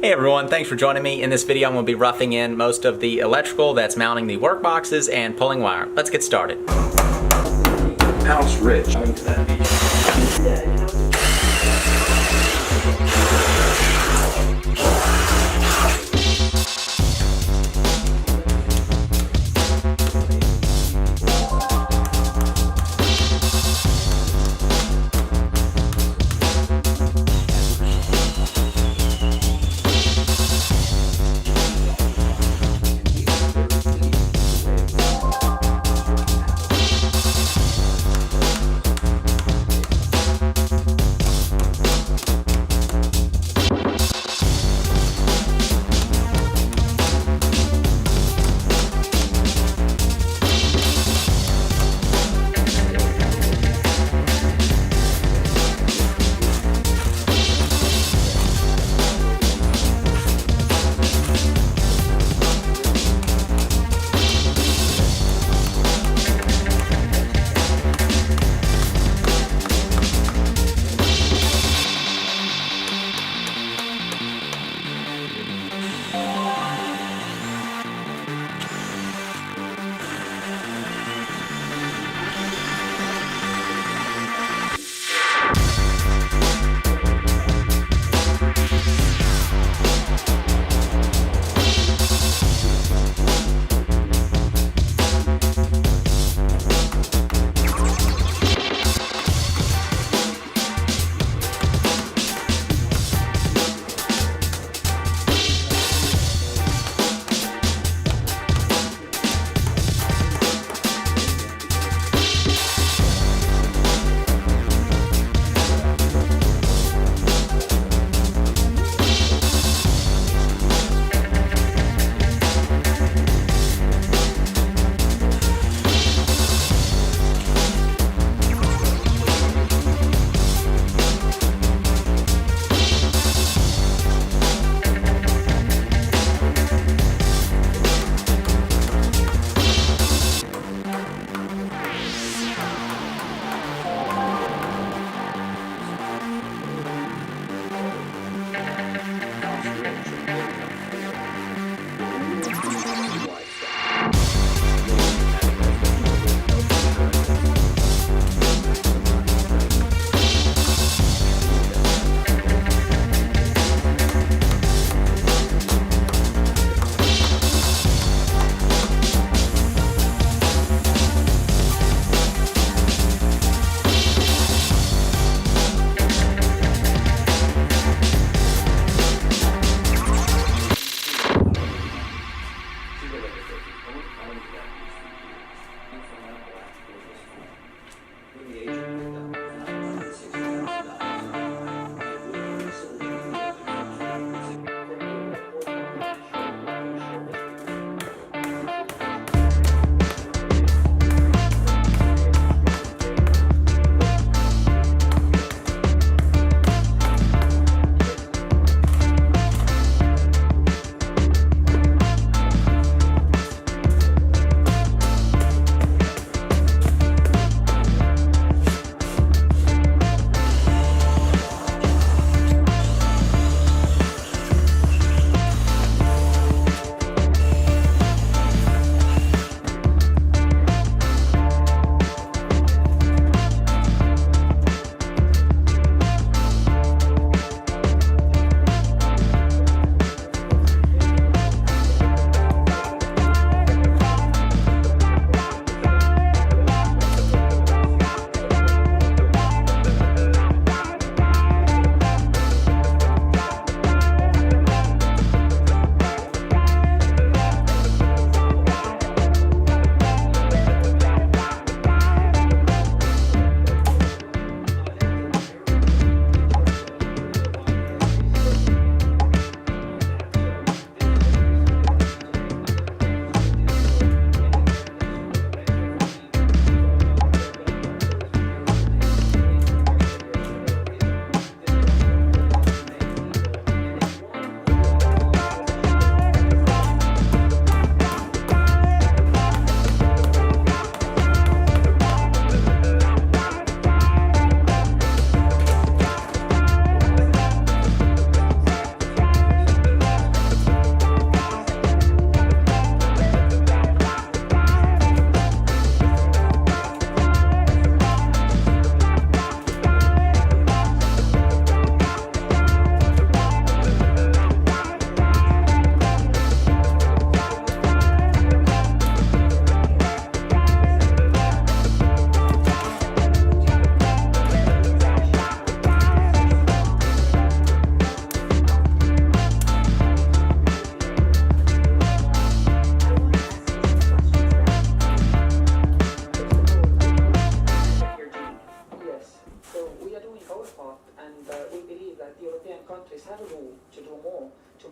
Hey everyone, thanks for joining me. In this video I'm going to be roughing in most of the electrical that's mounting the work boxes and pulling wire. Let's get started. House rich. I'm into that beach.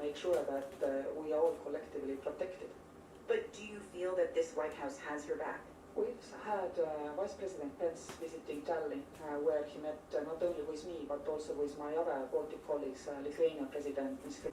make sure that we are all collectively protected. But do you feel that this White House has your back? We've had Vice President Pence visiting Tallinn, where he met not only with me, but also with my other Baltic colleagues, Lithuanian President Mr.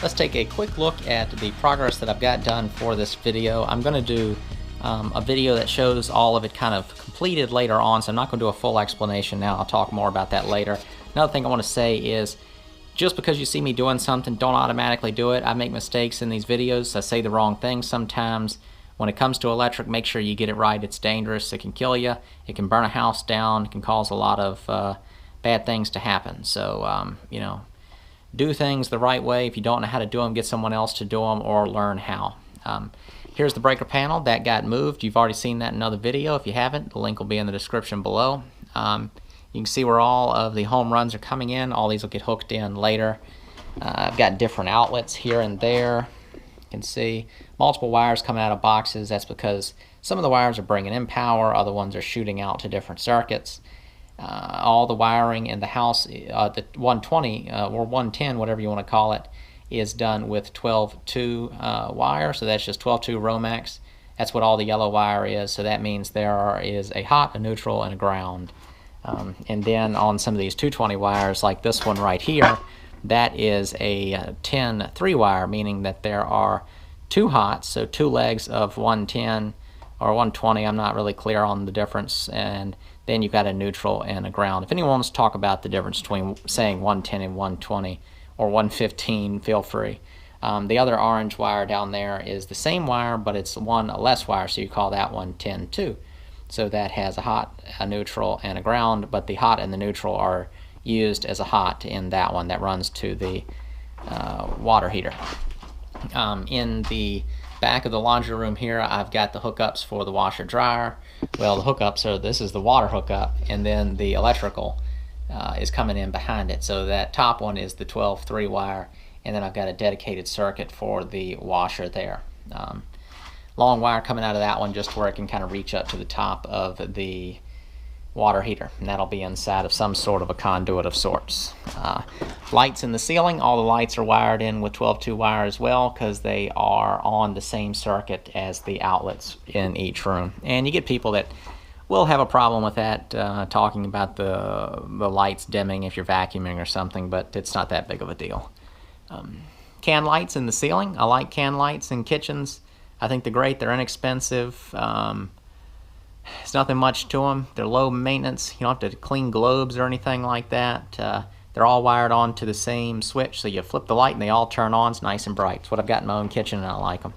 Let's take a quick look at the progress that I've got done for this video. I'm going to do a video that shows all of it kind of completed later on, so I'm not going to do a full explanation now. I'll talk more about that later. Another thing I want to say is, just because you see me doing something, don't automatically do it. I make mistakes in these videos. I say the wrong things sometimes. When it comes to electric, make sure you get it right. It's dangerous. It can kill you. It can burn a house down. It can cause a lot of bad things to happen. So, you know, do things the right way. If you don't know how to do them, get someone else to do them or learn how. Here's the breaker panel that got moved. You've already seen that in another video. If you haven't, the link will be in the description below. You can see where all of the home runs are coming in. All these will get hooked in later. I've got different outlets here and there. You can see multiple wires coming out of boxes. That's because some of the wires are bringing in power, other ones are shooting out to different circuits. All the wiring in the house, the 120 or 110, whatever you want to call it, is done with 12-2 wire. So that's just 12-2 Romex. That's what all the yellow wire is. So that means there is a hot, a neutral, and a ground. And then on some of these 220 wires, like this one right here, that is a 10-3 wire, meaning that there are two hots, so two legs of 110 or 120. I'm not really clear on the difference. And then you've got a neutral and a ground. If anyone wants to talk about the difference between saying 110 and 120 or 115, feel free. The other orange wire down there is the same wire, but it's one less wire, so you call that one 10-2. So that has a hot, a neutral, and a ground, but the hot and the neutral are used as a hot in that one that runs to the water heater. In the back of the laundry room here, I've got the hookups for the washer dryer. Well, the hookups are, this is the water hookup, and then the electrical is coming in behind it. So that top one is the 12-3 wire, and then I've got a dedicated circuit for the washer there. Long wire coming out of that one just where it can kind of reach up to the top of the water heater, and that'll be inside of some sort of a conduit of sorts. Lights in the ceiling, all the lights are wired in with 12-2 wire as well, because they are on the same circuit as the outlets in each room. And you get people that will have a problem with that, talking about the lights dimming if you're vacuuming or something, but it's not that big of a deal. Can lights in the ceiling. I like can lights in kitchens. I think they're great. They're inexpensive. There's nothing much to them. They're low maintenance. You don't have to clean globes or anything like that. They're all wired onto the same switch, so you flip the light and they all turn on. It's nice and bright. It's what I've got in my own kitchen, and I like them.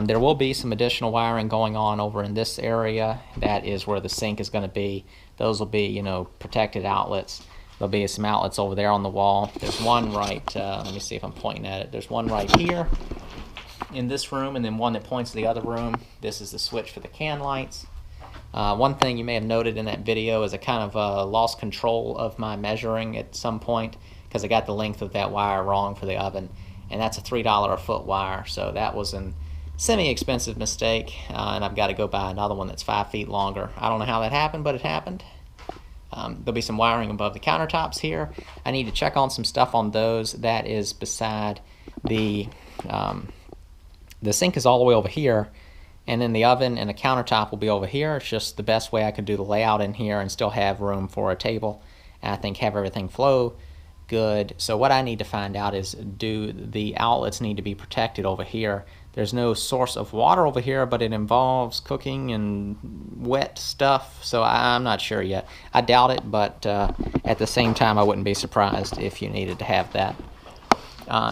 There will be some additional wiring going on over in this area. That is where the sink is going to be. Those will be, protected outlets. There'll be some outlets over there on the wall. There's one right, let me see if I'm pointing at it. There's one right here in this room, and then one that points to the other room. This is the switch for the can lights. One thing you may have noted in that video is I kind of lost control of my measuring at some point because I got the length of that wire wrong for the oven, and that's a $3 a foot wire, so that was an semi-expensive mistake, and I've got to go buy another one that's 5 feet longer. I don't know how that happened, but it happened. There'll be some wiring above the countertops here. I need to check on some stuff on those. That is beside the sink is all the way over here, and then the oven and the countertop will be over here. It's just the best way I could do the layout in here and still have room for a table, and I think have everything flow good. So what I need to find out is, do the outlets need to be protected over here? There's no source of water over here, but it involves cooking and wet stuff, so I'm not sure yet. I doubt it, but at the same time, I wouldn't be surprised if you needed to have that.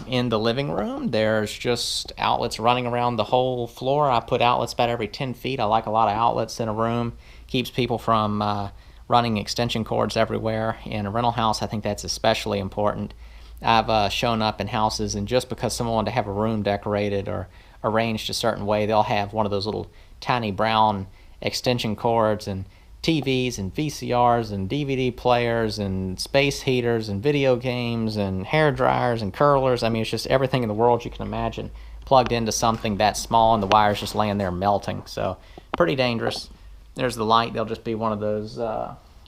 In the living room, there's just outlets running around the whole floor. I put outlets about every 10 feet. I like a lot of outlets in a room. Keeps people from running extension cords everywhere. In a rental house, I think that's especially important. I've shown up in houses, and just because someone wanted to have a room decorated or arranged a certain way, they'll have one of those little tiny brown extension cords and TVs and VCRs and DVD players and space heaters and video games and hair dryers and curlers. I mean, it's just everything in the world you can imagine plugged into something that small, and the wire's just laying there melting. So pretty dangerous. There's the light. They'll just be one of those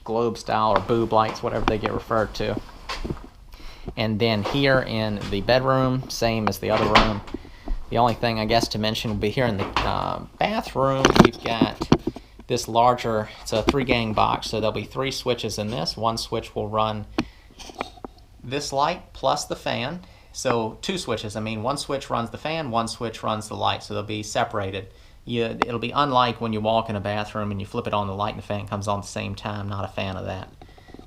globe style or boob lights, whatever they get referred to. And then here in the bedroom, same as the other room. The only thing I guess to mention will be here in the bathroom. We've got this larger, it's a 3-gang box, so there'll be 3 switches in this. One switch will run this light plus the fan. So 2 switches. I mean, one switch runs the fan, one switch runs the light, so they'll be separated. It'll be unlike when you walk in a bathroom and you flip it on, the light and the fan comes on at the same time. Not a fan of that.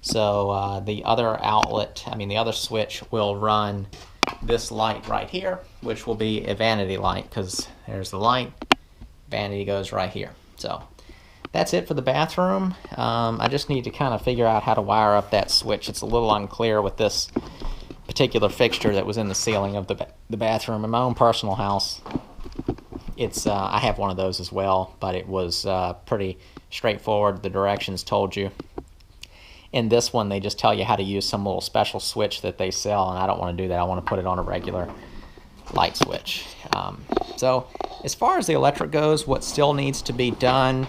So the other outlet, the other switch will run this light right here, which will be a vanity light, because there's the light, vanity goes right here. So that's it for the bathroom. I just need to kind of figure out how to wire up that switch. It's a little unclear with this particular fixture that was in the ceiling of the bathroom. In my own personal house, I have one of those as well, but it was pretty straightforward. The directions told you. In this one, they just tell you how to use some little special switch that they sell, and I don't want to do that. I want to put it on a regular light switch. So as far as the electric goes, what still needs to be done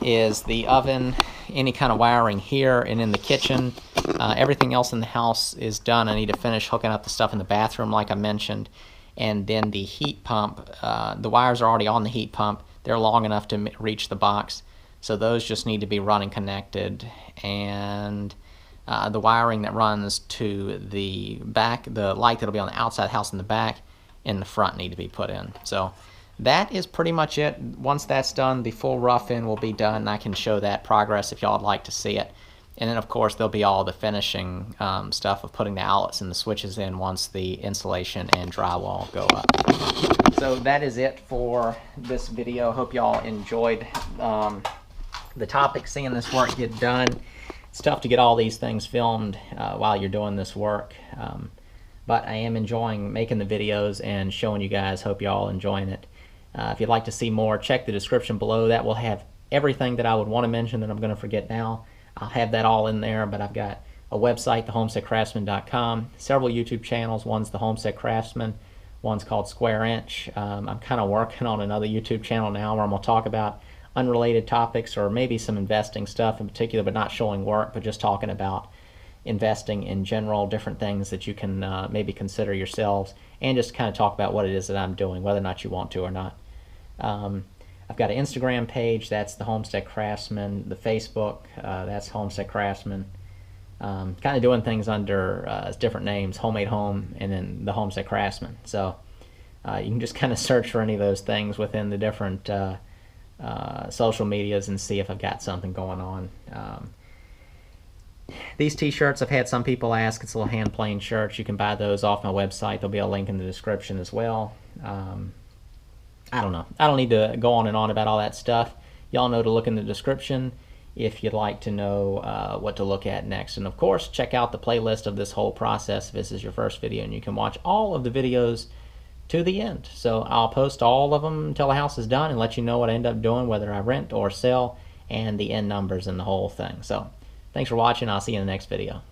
is the oven, any kind of wiring here and in the kitchen. Everything else in the house is done. I need to finish hooking up the stuff in the bathroom like I mentioned. And then the heat pump, the wires are already on the heat pump. They're long enough to reach the box. So those just need to be running connected. And the wiring that runs to the back, the light that'll be on the outside house in the back, in the front need to be put in. So that is pretty much it. Once that's done, the full rough-in will be done, and I can show that progress if y'all would like to see it. And then, of course, there'll be all the finishing stuff of putting the outlets and the switches in once the insulation and drywall go up. So that is it for this video. Hope y'all enjoyed the topic, seeing this work get done. It's tough to get all these things filmed while you're doing this work. But I am enjoying making the videos and showing you guys. Hope y'all enjoying it. If you'd like to see more, check the description below. That will have everything that I would want to mention that I'm going to forget now. I'll have that all in there, but I've got a website, thehomesteadcraftsman.com, several YouTube channels. One's The Homestead Craftsman, one's called Square Inch. I'm kind of working on another YouTube channel now where I'm going to talk about unrelated topics or maybe some investing stuff in particular, but not showing work, but just talking about investing in general, different things that you can maybe consider yourselves, and just kind of talk about what it is that I'm doing, whether or not you want to or not. I've got an Instagram page, that's The Homestead Craftsman. The Facebook, that's Homestead Craftsman. Kind of doing things under different names, Homemade Home, and then The Homestead Craftsman. So you can just kind of search for any of those things within the different social medias and see if I've got something going on. These t-shirts, I've had some people ask, it's little hand plane shirts. You can buy those off my website. There'll be a link in the description as well. I don't know. I don't need to go on and on about all that stuff. Y'all know to look in the description if you'd like to know what to look at next. And of course, check out the playlist of this whole process if this is your first video, and you can watch all of the videos to the end. So I'll post all of them until the house is done and let you know what I end up doing, whether I rent or sell, and the end numbers and the whole thing. So thanks for watching. I'll see you in the next video.